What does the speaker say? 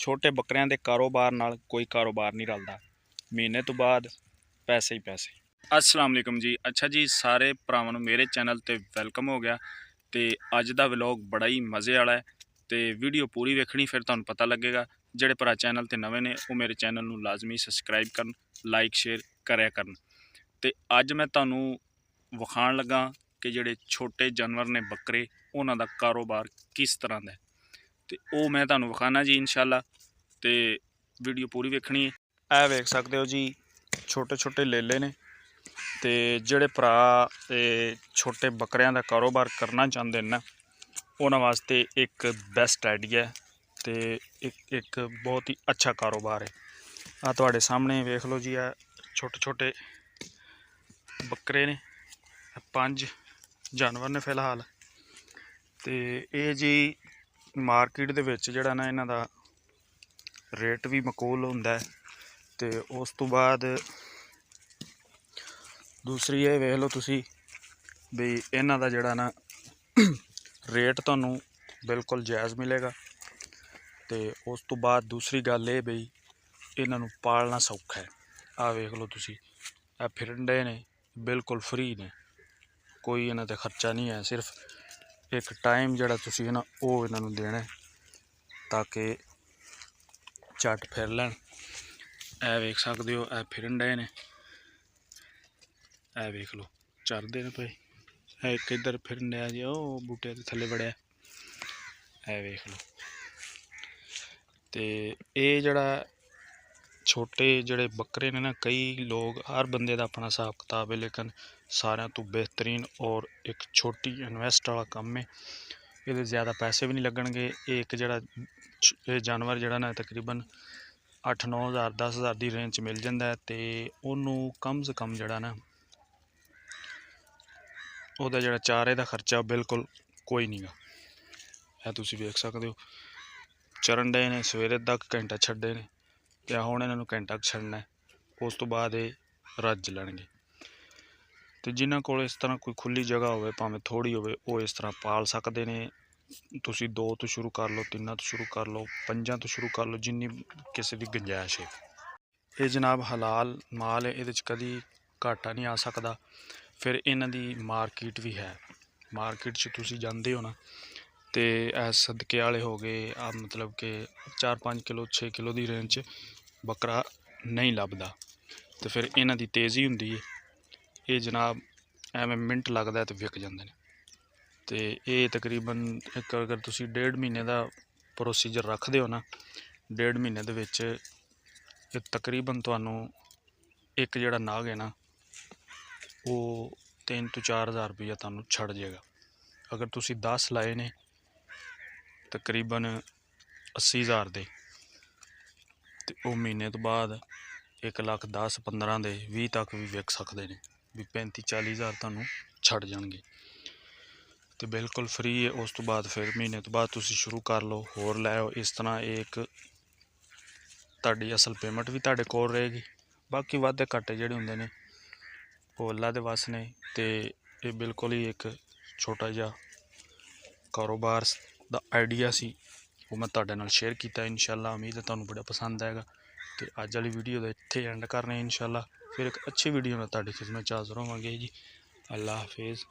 ਛੋਟੇ ਬੱਕਰਿਆਂ ਦੇ ਕਾਰੋਬਾਰ ਨਾਲ ਕੋਈ ਕਾਰੋਬਾਰ ਨਹੀਂ ਰਲਦਾ। ਮਹੀਨੇ ਤੋਂ ਬਾਅਦ ਪੈਸੇ ਹੀ ਪੈਸੇ। अस्सलाम वालेकुम जी। अच्छा जी, सारे भरावां नूं मेरे चैनल ते वेलकम हो गया। तो अज दा व्लॉग बड़ा ही मज़े वाला है, तो वीडियो पूरी वेखनी फिर तुहानूं पता लगेगा। जिहड़े भरा चैनल ते नवे ने वो मेरे चैनल नूं लाजमी सबसक्राइब करन, लाइक शेयर करया करन। तो अज मैं तुहानूं विखाण लगा कि जिहड़े छोटे जानवर ने बकरे, उन्हां दा कारोबार किस तरह दा है, तो वो मैं तुहानूं विखाना जी इंशाअल्लाह। तो वीडियो पूरी वेखनी है। ऐ वेख सकते हो जी, छोटे छोटे लेले ने। तो जोड़े भरा छोटे बकरियां दा कारोबार करना चाहते हैं ना, उन्होंने वास्ते एक बेस्ट आइडिया है, तो एक बहुत ही अच्छा कारोबार है। आ तुहाडे सामने वेख लो जी, आ छोटे छोटे बकरे ने, 5 जानवर ने फिलहाल। तो ये जी मार्केट दे विच जिहड़ा ना इन्हां दा रेट भी मकूल हुंदा है। तो उस तो बाद दूसरी ये वेख लो तुसी भी इन्हां दा जिहड़ा ना रेट तुहानूं बिल्कुल जायज़ मिलेगा। तो उस तो बाद दूसरी गल ये बई इन्हां नूं पालना सौखा है। आ वेख लो तुसी, आ फिरन डे ने, बिल्कुल फ्री ने, कोई इन्हां ते खर्चा नहीं है। सिर्फ एक टाइम जिहड़ा तुसी ना वो इन्हां नूं देना है ताकि झट फिर लैन। ए वेख सकदे हो, ए फिरन डे ने, ए वेख लो चरदे ने पे। एक इधर फिरन डया जी, ओ बूटे के थले बड़िया, ए वेख लो। तो ये जड़ा छोटे जड़े बकरे ने ना, कई लोग, हर बंदे का अपना हिसाब किताब है, लेकिन सारे तो बेहतरीन और एक छोटी इन्वेस्ट वाला काम है। ये ज़्यादा पैसे भी नहीं लगणगे। एक जड़ा जानवर जड़ा ना तकरीबन 8-9 हज़ार 10 हज़ार की रेंज मिल जाता है। तो उन्होंने कम से कम जड़ा ना ਉਹਦਾ ਜਿਹੜਾ ਚਾਰੇ ਦਾ ਖਰਚਾ ਬਿਲਕੁਲ ਕੋਈ ਨਹੀਂਗਾ। ਇਹ ਤੁਸੀਂ ਵੇਖ ਸਕਦੇ ਹੋ, ਚਰਨ ਡੇ ਨੇ, ਸਵੇਰੇ ਤੱਕ ਘੰਟਾ ਛੱਡੇ ਨੇ, ਤੇ ਹੁਣ ਇਹਨਾਂ ਨੂੰ ਘੰਟਾ ਛੱਡਣਾ, ਉਸ ਤੋਂ ਬਾਅਦ ਇਹ ਰੱਜ ਲੈਣਗੇ। ਤੇ ਜਿਨ੍ਹਾਂ ਕੋਲ ਇਸ ਤਰ੍ਹਾਂ ਕੋਈ ਖੁੱਲੀ ਜਗ੍ਹਾ ਹੋਵੇ, ਭਾਵੇਂ ਥੋੜੀ ਹੋਵੇ, ਉਹ ਇਸ ਤਰ੍ਹਾਂ ਪਾਲ ਸਕਦੇ ਨੇ। ਤੁਸੀਂ 2 ਤੋਂ ਸ਼ੁਰੂ ਕਰ ਲਓ, 3 ਤੋਂ ਸ਼ੁਰੂ ਕਰ ਲਓ, 5 ਤੋਂ ਸ਼ੁਰੂ ਕਰ ਲਓ, ਜਿੰਨੀ ਕਿਸੇ ਦੀ ਗੁੰਜਾਇਸ਼ ਹੈ। ਇਹ ਜਨਾਬ ਹਲਾਲ ਮਾਲ ਹੈ, ਇਹਦੇ 'ਚ ਕਦੀ ਘਾਟਾ ਨਹੀਂ ਆ ਸਕਦਾ। फिर इन्हां दी मार्केट भी है। मार्केट च तुसी जांदे हो ना, तो सदके वाले हो गए, मतलब कि 4-5 किलो 6 किलो की रेंज बकरा नहीं लभदा। तो फिर इन्हां दी तेज़ी हुंदी है। ये जनाब एवें मिनट लगदा तो विक जांदे ने। तो ये तकरीबन एक अगर तुसी 1.5 महीने का प्रोसीजर रखदे हो ना, 1.5 महीने दे विच तकरीबन तुहानूं एक जिहड़ा नाग है ना, वो 3 ਤੋਂ 4 हज़ार रुपया तुहानूं छड़ जाएगा। अगर तुसी 10 लाए ने तकरीबन 80 हज़ार दे, तो वो महीने तो बाद 1,10,15 दे 20 तक भी विक सकते हैं, भी 35-40 हज़ार तुहानूं छड़ जाएंगे। तो बिल्कुल फ्री है। उस तो बाद फिर महीने तो बाद तुसी शुरू कर लो, होर लै आओ। इस तरह एक तुहाडी असल पेमेंट भी तुहाडे कोल रहेगी। बाकी वाधे घाटे जिहड़े हुंदे ने वो अल्लाह दे वस ने। तो ये बिल्कुल ही एक छोटा जिहा कारोबार दा आइडिया सी, वो मैं तुहाडे नाल शेयर किया। इंशाअल्लाह उम्मीद है तुहानूं बड़ा पसंद आएगा। तो अज वाली वीडियो दा इत्थे एंड करने इंशाअल्लाह। फिर एक अच्छी वीडियो में तुहाडी खिदमत च हाज़र होवांगे जी। अल्लाह हाफिज़।